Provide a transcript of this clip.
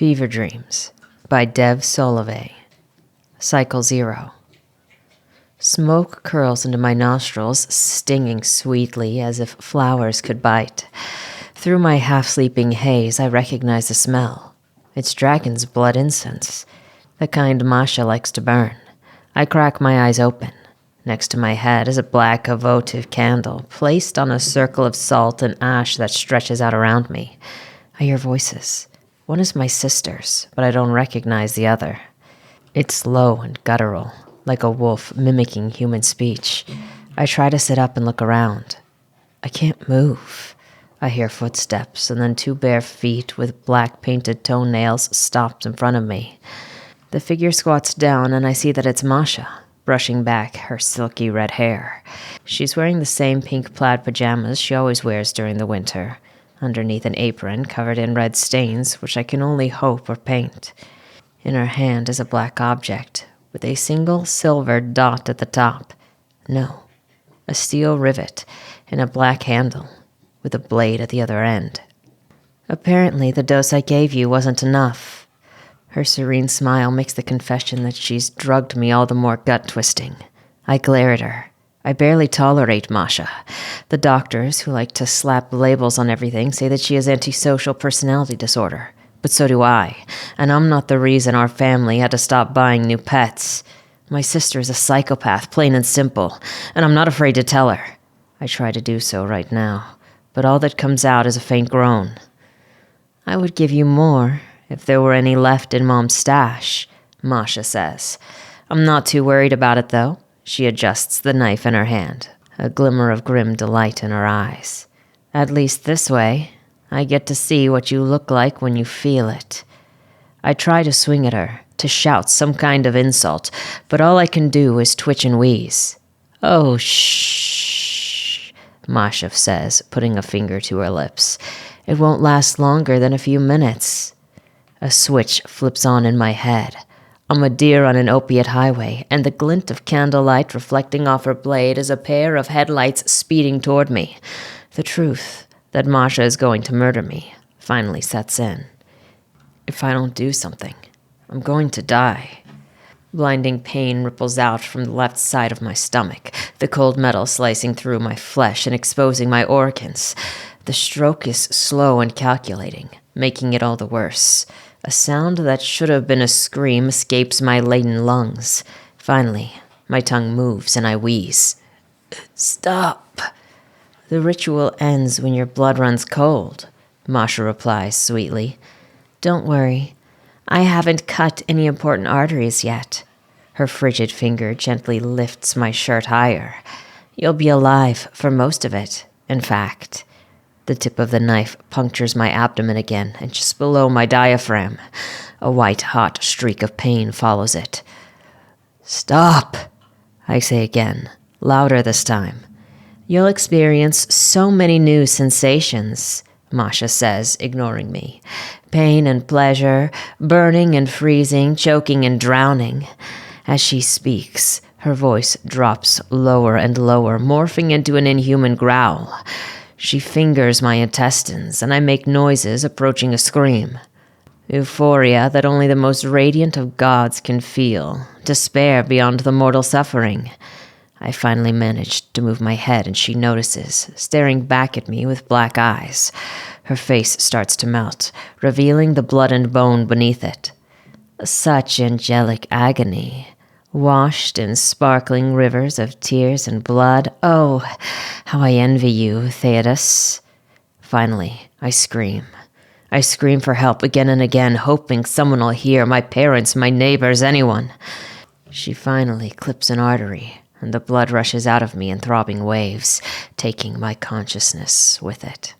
Fever Dreams by Solovey. Cycle 0. Smoke curls into my nostrils, stinging sweetly as if flowers could bite. Through my half-sleeping haze, I recognize the smell. It's dragon's blood incense, the kind Masha likes to burn. I crack my eyes open. Next to my head is a black votive candle, placed on a circle of salt and ash that stretches out around me. I hear voices. One is my sister's, but I don't recognize the other. It's low and guttural, like a wolf mimicking human speech. I try to sit up and look around. I can't move. I hear footsteps, and then 2 bare feet with black painted toenails stopped in front of me. The figure squats down, and I see that it's Masha, brushing back her silky red hair. She's wearing the same pink plaid pajamas she always wears during the winter, underneath an apron covered in red stains, which I can only hope are paint. In her hand is a black object, with a single silver dot at the top. No, a steel rivet and a black handle, with a blade at the other end. Apparently, the dose I gave you wasn't enough. Her serene smile makes the confession that she's drugged me all the more gut-twisting. I glare at her. I barely tolerate Masha. The doctors, who like to slap labels on everything, say that she has antisocial personality disorder. But so do I, and I'm not the reason our family had to stop buying new pets. My sister is a psychopath, plain and simple, and I'm not afraid to tell her. I try to do so right now, but all that comes out is a faint groan. I would give you more if there were any left in Mom's stash, Masha says. I'm not too worried about it, though. She adjusts the knife in her hand, a glimmer of grim delight in her eyes. At least this way, I get to see what you look like when you feel it. I try to swing at her, to shout some kind of insult, but all I can do is twitch and wheeze. Oh, shh, Masha says, putting a finger to her lips. It won't last longer than a few minutes. A switch flips on in my head. I'm a deer on an opiate highway, and the glint of candlelight reflecting off her blade is a pair of headlights speeding toward me. The truth that Masha is going to murder me finally sets in. If I don't do something, I'm going to die. Blinding pain ripples out from the left side of my stomach, the cold metal slicing through my flesh and exposing my organs. The stroke is slow and calculating, making it all the worse. A sound that should have been a scream escapes my laden lungs. Finally, my tongue moves and I wheeze. Stop. The ritual ends when your blood runs cold, Masha replies sweetly. Don't worry. I haven't cut any important arteries yet. Her frigid finger gently lifts my shirt higher. You'll be alive for most of it, in fact. The tip of the knife punctures my abdomen again, and just below my diaphragm. A white, hot streak of pain follows it. Stop, I say again, louder this time. You'll experience so many new sensations, Masha says, ignoring me. Pain and pleasure, burning and freezing, choking and drowning. As she speaks, her voice drops lower and lower, morphing into an inhuman growl. She fingers my intestines, and I make noises approaching a scream. Euphoria that only the most radiant of gods can feel. Despair beyond the mortal suffering. I finally manage to move my head, and she notices, staring back at me with black eyes. Her face starts to melt, revealing the blood and bone beneath it. Such angelic agony. Washed in sparkling rivers of tears and blood. Oh, how I envy you, Theodos. Finally, I scream. I scream for help again and again, hoping someone will hear, my parents, my neighbors, anyone. She finally clips an artery, and the blood rushes out of me in throbbing waves, taking my consciousness with it.